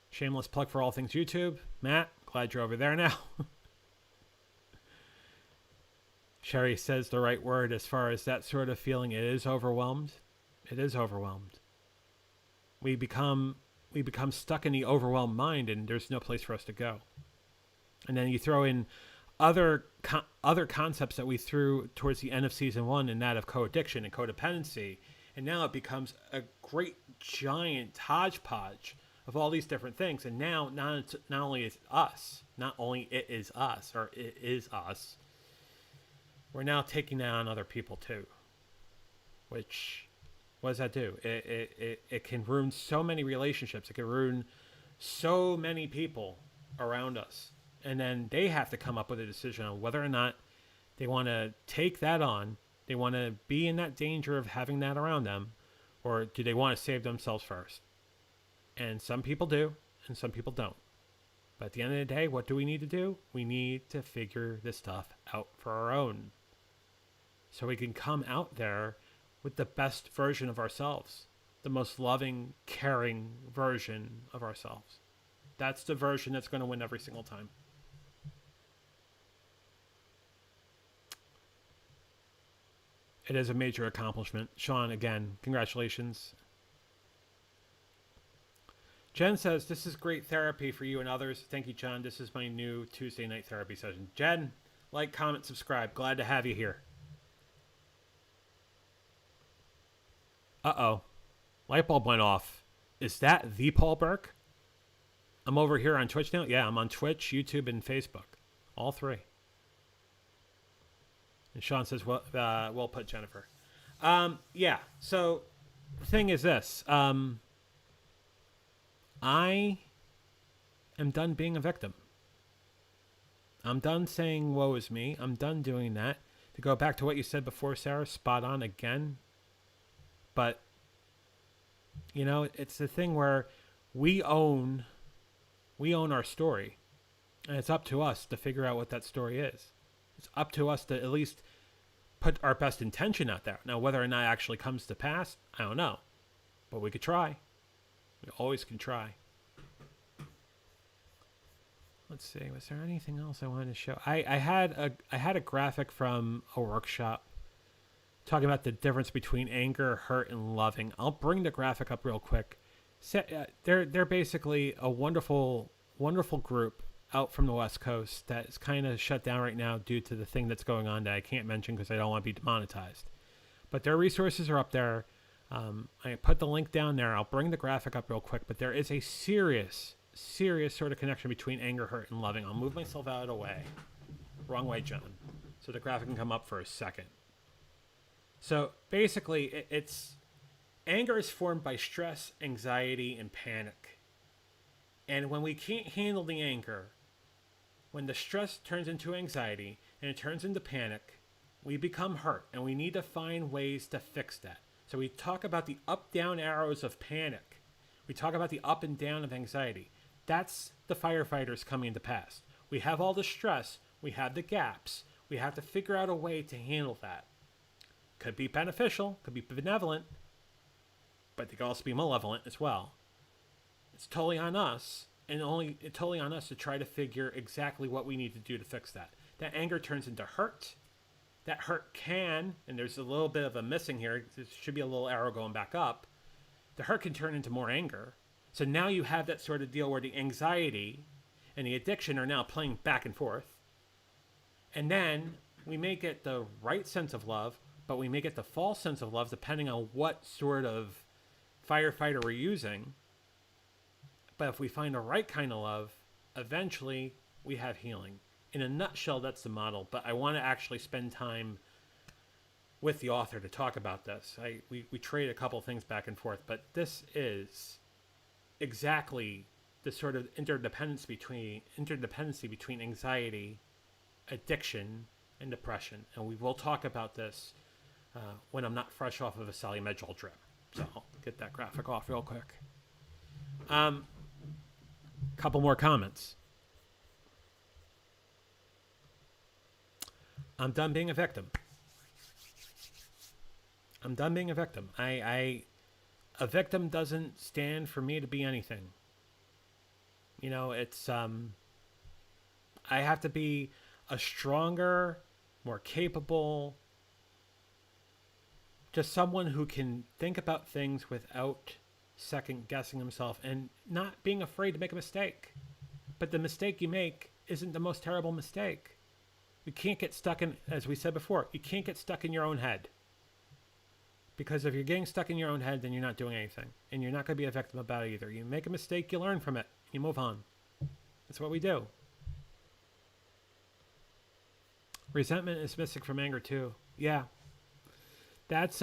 Shameless plug for all things YouTube. Matt, glad you're over there now. Sherry says the right word as far as that sort of feeling. It is overwhelmed. It is overwhelmed. We become stuck in the overwhelmed mind, and there's no place for us to go. And then you throw in other concepts that we threw towards the end of season 1, and that of co-addiction and codependency, and now it becomes a great giant hodgepodge of all these different things. And now not only it is us, we're now taking that on other people too. Which, what does that do? It can ruin so many relationships. It can ruin so many people around us. And then they have to come up with a decision on whether or not they want to take that on. They want to be in that danger of having that around them, or do they want to save themselves first? And some people do, and some people don't. But at the end of the day, what do we need to do? We need to figure this stuff out for our own, so we can come out there with the best version of ourselves, the most loving, caring version of ourselves. That's the version that's going to win every single time. It is a major accomplishment. Sean, again, congratulations. Jen says, this is great therapy for you and others. Thank you, John. This is my new Tuesday night therapy session. Jen, like, comment, subscribe. Glad to have you here. Uh-oh. Light bulb went off. Is that the Paul Burke? I'm over here on Twitch now. Yeah, I'm on Twitch, YouTube, and Facebook. All three. And Sean says, well put, Jennifer. Yeah, so the thing is this. I am done being a victim. I'm done saying, woe is me. I'm done doing that. To go back to what you said before, Sarah, spot on again. But, it's the thing where we own our story. And it's up to us to figure out what that story is. It's up to us to at least put our best intention out there. Now, whether or not it actually comes to pass, I don't know. But we could try. We always can try. Let's see. Was there anything else I wanted to show? I had a graphic from a workshop talking about the difference between anger, hurt, and loving. I'll bring the graphic up real quick. They're basically a wonderful group out from the West Coast that is kind of shut down right now due to the thing that's going on that I can't mention because I don't want to be demonetized. But their resources are up there. I put the link down there. I'll bring the graphic up real quick, but there is a serious sort of connection between anger, hurt, and loving. I'll move myself out of the way. Wrong way, John. So the graphic can come up for a second. So basically, it's anger is formed by stress, anxiety, and panic. And when we can't handle the anger, when the stress turns into anxiety and it turns into panic, we become hurt, and we need to find ways to fix that. So we talk about the up-down arrows of panic. We talk about the up and down of anxiety. That's the firefighters coming to pass. We have all the stress. We have the gaps. We have to figure out a way to handle that. Could be beneficial, could be benevolent, but they could also be malevolent as well. It's totally on us, and totally on us to try to figure exactly what we need to do to fix that. That anger turns into hurt. That hurt can, and there's a little bit of a missing here, there should be a little arrow going back up. The hurt can turn into more anger. So now you have that sort of deal where the anxiety and the addiction are now playing back and forth. And then we may get the right sense of love, but we may get the false sense of love depending on what sort of firefighter we're using. But if we find the right kind of love, eventually we have healing. In a nutshell, that's the model, but I want to actually spend time with the author to talk about this. We trade a couple things back and forth, but this is exactly the sort of interdependency between anxiety, addiction, and depression. And we will talk about this when I'm not fresh off of a Solumetrol drip. So I'll get that graphic off real quick. Couple more comments. I'm done being a victim. I'm done being a victim. A victim doesn't stand for me to be anything. You know, it's I have to be a stronger, more capable, just someone who can think about things without second guessing himself and not being afraid to make a mistake. But the mistake you make isn't the most terrible mistake. You can't get stuck in, as we said before, you can't get stuck in your own head. Because if you're getting stuck in your own head, then you're not doing anything. And you're not going to be a victim about it either. You make a mistake, you learn from it. You move on. That's what we do. Resentment is missing from anger too. Yeah. That's,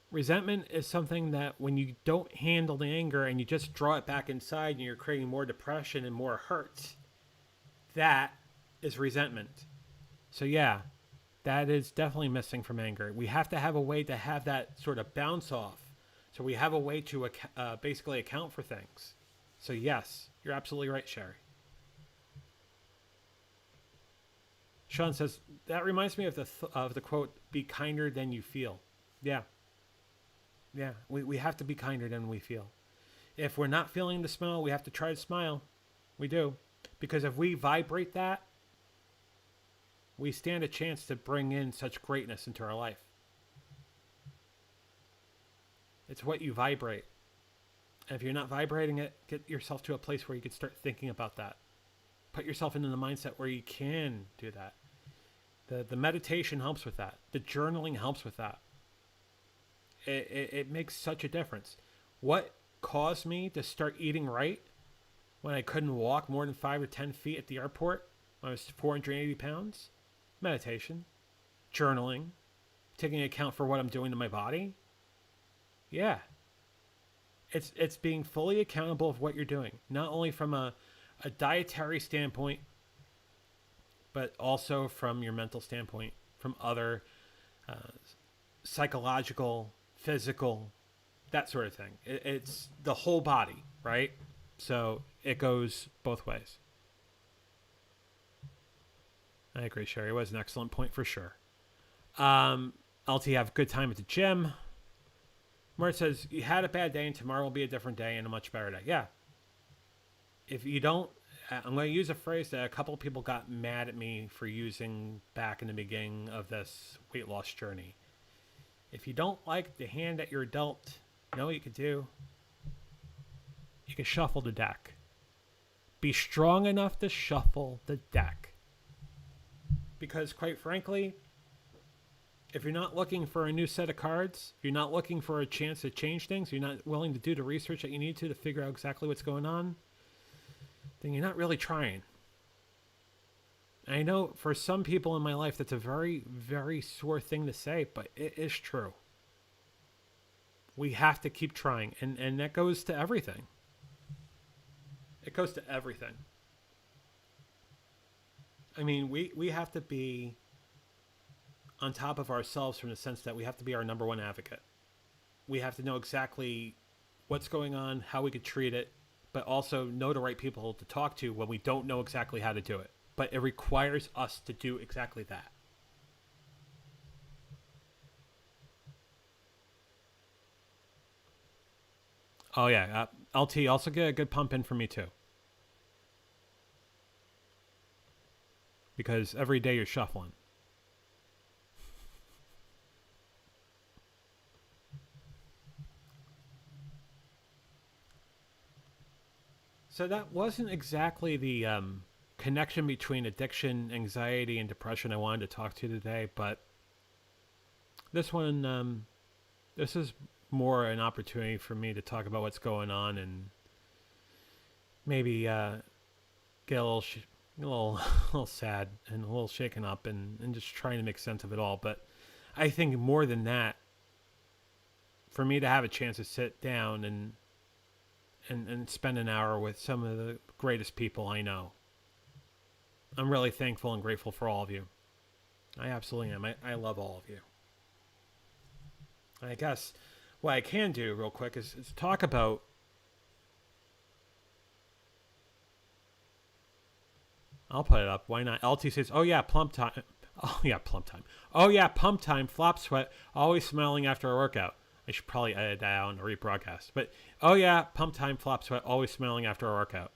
resentment is something that when you don't handle the anger and you just draw it back inside and you're creating more depression and more hurt, that is resentment. So yeah, that is definitely missing from anger. We have to have a way to have that sort of bounce off. So we have a way to basically account for things. So yes, you're absolutely right, Sherry. Sean says, that reminds me of the quote, be kinder than you feel. Yeah. Yeah, we have to be kinder than we feel. If we're not feeling the smile, we have to try to smile. We do. Because if we vibrate that, we stand a chance to bring in such greatness into our life. It's what you vibrate. And if you're not vibrating it, get yourself to a place where you can start thinking about that. Put yourself into the mindset where you can do that. The meditation helps with that. The journaling helps with that. It makes such a difference. What caused me to start eating right when I couldn't walk more than 5 or 10 feet at the airport when I was 480 pounds? Meditation, journaling, taking account for what I'm doing to my body. Yeah. It's being fully accountable of what you're doing, not only from a dietary standpoint, but also from your mental standpoint, from other psychological, physical, that sort of thing. It's the whole body, right? So it goes both ways. I agree, Sherry. It was an excellent point for sure. LT, have a good time at the gym. Mort says, you had a bad day and tomorrow will be a different day and a much better day. Yeah. If you don't, I'm going to use a phrase that a couple of people got mad at me for using back in the beginning of this weight loss journey. If you don't like the hand that you're dealt, you know what you could do? you can shuffle the deck. Be strong enough to shuffle the deck. Because quite frankly, if you're not looking for a new set of cards, if you're not looking for a chance to change things, you're not willing to do the research that you need to figure out exactly what's going on, then you're not really trying. I know for some people in my life that's a very, very sore thing to say, but it is true. We have to keep trying, and that goes to everything. It goes to everything. I mean, we have to be on top of ourselves from the sense that we have to be our number one advocate. We have to know exactly what's going on, how we could treat it, but also know the right people to talk to when we don't know exactly how to do it. But it requires us to do exactly that. Oh yeah, LT also get a good pump in for me too. Because every day you're shuffling. So that wasn't exactly the connection between addiction, anxiety, and depression I wanted to talk to today, but this one, this is more an opportunity for me to talk about what's going on and maybe get a little, a little, a little sad and a little shaken up and just trying to make sense of it all. But I think more than that, for me to have a chance to sit down and spend an hour with some of the greatest people I know, I'm really thankful and grateful for all of you. I absolutely am. I love all of you. I guess what I can do real quick is talk about I'll put it up. Why not? LT says, "Oh yeah, plump time. Oh yeah, plump time. Oh yeah, pump time. Flop sweat. Always smiling after a workout." I should probably edit that out and rebroadcast. But oh yeah, pump time. Flop sweat. Always smiling after a workout.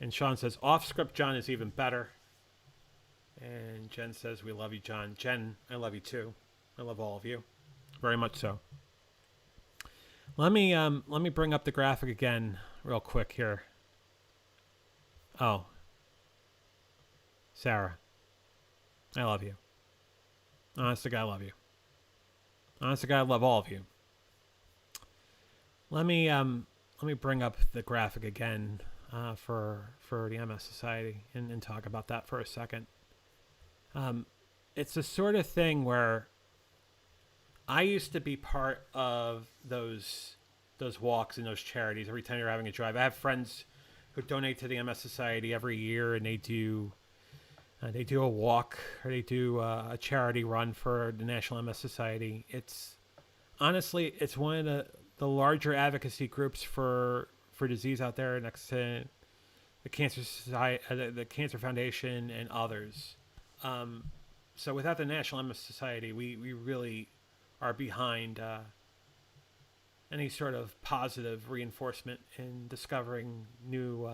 And Sean says, "Off script, John is even better." And Jen says, "We love you, John." Jen, I love you too. I love all of you, very much so. Let me bring up the graphic again real quick here. Oh, Sarah, I love you. Honest to God, I love you. Honest to God, I love all of you. Let me bring up the graphic again for the MS Society and talk about that for a second. It's the sort of thing where I used to be part of those walks and those charities. Every time you're having a drive, I have friends who donate to the MS Society every year, and they do a walk or they do a charity run for the National MS Society. It's honestly it's one of the larger advocacy groups for disease out there, next to the Cancer Society, the Cancer Foundation, and others. So without the National MS Society, we really are behind any sort of positive reinforcement in discovering new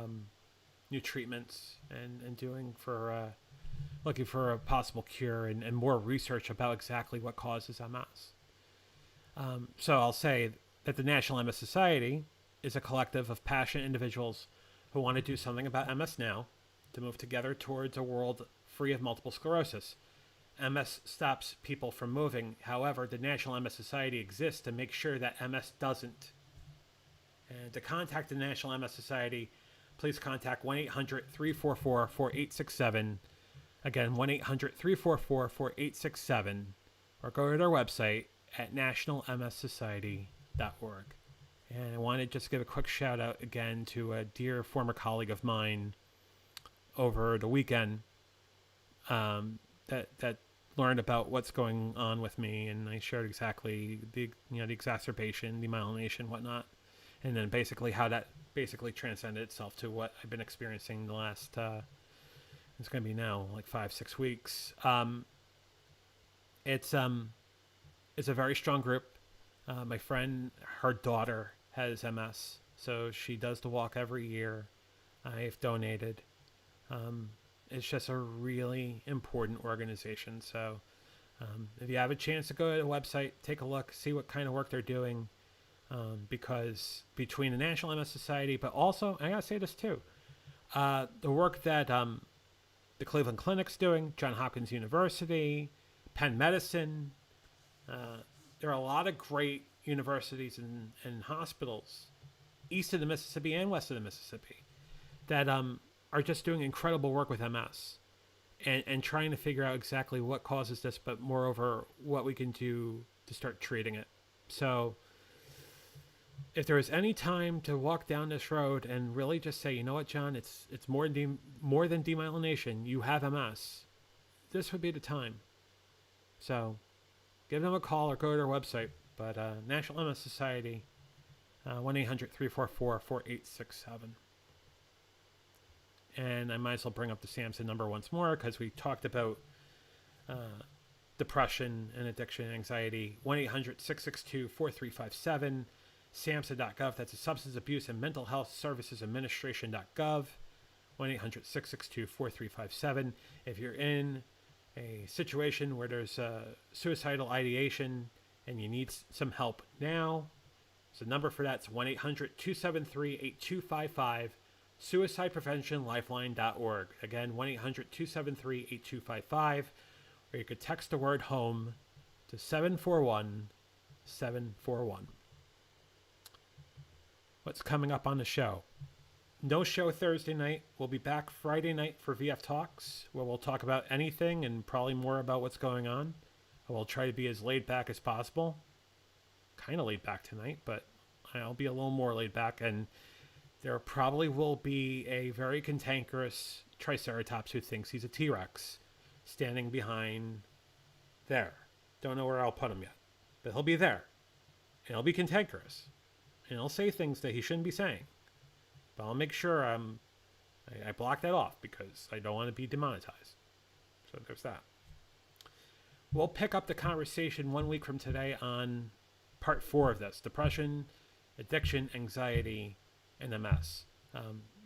treatments and doing for looking for a possible cure and more research about exactly what causes MS. So I'll say that the National MS Society is a collective of passionate individuals who want to do something about MS now to move together towards a world free of multiple sclerosis. MS stops people from moving. However, the National MS Society exists to make sure that MS doesn't. And to contact the National MS Society, please contact 1-800-344-4867. Again, 1-800-344-4867. Or go to their website at nationalmssociety.org. And I want to just give a quick shout out again to a dear former colleague of mine over the weekend that learned about what's going on with me, and I shared exactly the exacerbation, the myelination, whatnot, and then basically how that basically transcended itself to what I've been experiencing the last it's going to be now like 5-6 weeks. It's a very strong group. My friend, her daughter has MS, so she does the walk every year. I've donated. It's just a really important organization. So if you have a chance to go to the website, take a look, see what kind of work they're doing. because between the National MS Society, but also, I gotta say this too, the work that the Cleveland Clinic's doing, Johns Hopkins University, Penn Medicine, there are a lot of great universities and hospitals east of the Mississippi and west of the Mississippi that are just doing incredible work with MS and trying to figure out exactly what causes this, but moreover, what we can do to start treating it. So if there was any time to walk down this road and really just say, you know what, John, it's more than demyelination. You have MS. This would be the time. So give them a call or go to their website. But National MS Society, 1-800-344-4867. And I might as well bring up the SAMHSA number once more because we talked about depression and addiction and anxiety. 1-800-662-4357. SAMHSA.gov. That's the Substance Abuse and Mental Health Services Administration.gov. 1-800-662-4357. If you're in a situation where there's suicidal ideation and you need some help now, so the number for that's 1-800-273-8255. SuicidePreventionLifeline.org. Again, 1-800-273-8255. Or you could text the word HOME to 741-741. What's coming up on the show? No show Thursday night. We'll be back Friday night for VF Talks, where we'll talk about anything and probably more about what's going on. I will try to be as laid back as possible. Kind of laid back tonight, but I'll be a little more laid back. And there probably will be a very cantankerous Triceratops who thinks he's a T-Rex standing behind there. Don't know where I'll put him yet, but he'll be there. And he'll be cantankerous. And he'll say things that he shouldn't be saying. But I'll make sure I block that off because I don't want to be demonetized. So there's that. We'll pick up the conversation 1 week from today on part 4 of this. Depression, addiction, anxiety, and MS.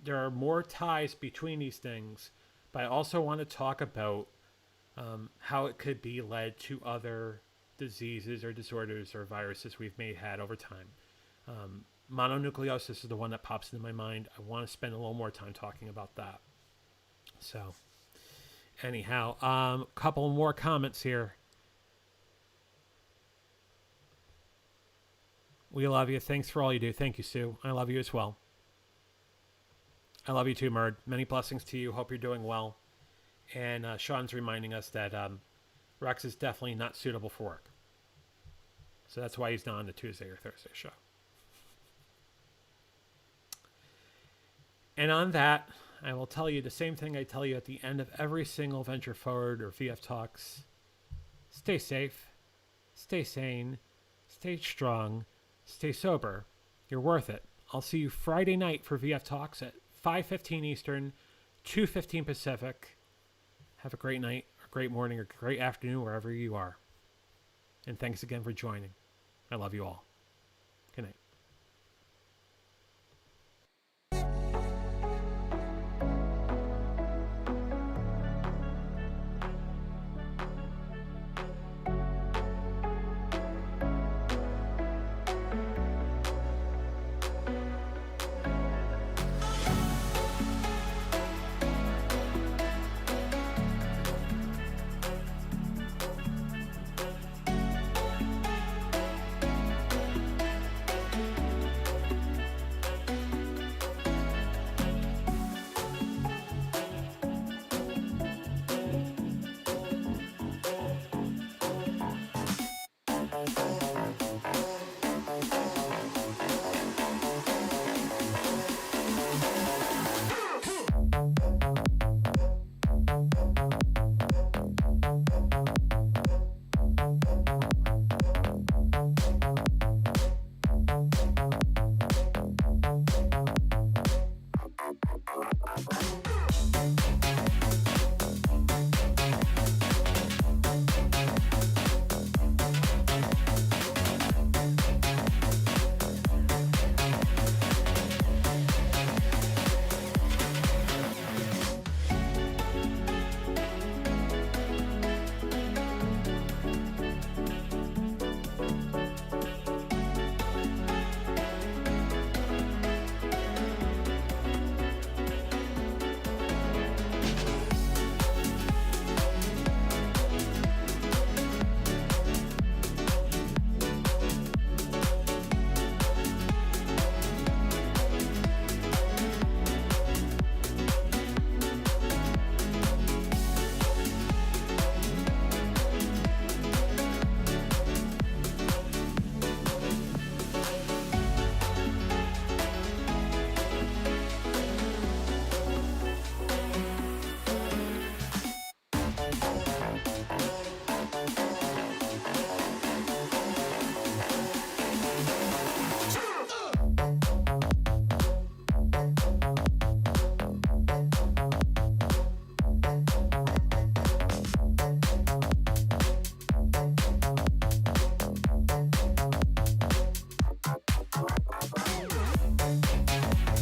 There are more ties between these things, but I also want to talk about how it could be led to other diseases or disorders or viruses we've had over time. Mononucleosis is the one that pops into my mind. I want to spend a little more time talking about that. So, anyhow, a couple more comments here. We love you. Thanks for all you do. Thank you, Sue. I love you as well. I love you too, Murd. Many blessings to you. Hope you're doing well. And Sean's reminding us that Rex is definitely not suitable for work. So that's why he's not on the Tuesday or Thursday show. And on that, I will tell you the same thing I tell you at the end of every single Venture Forward or VF Talks. Stay safe. Stay sane. Stay strong. Stay sober. You're worth it. I'll see you Friday night for VF Talks at 5:15 Eastern, 2:15 Pacific. Have a great night, or great morning, or great afternoon, wherever you are. And thanks again for joining. I love you all. Good night.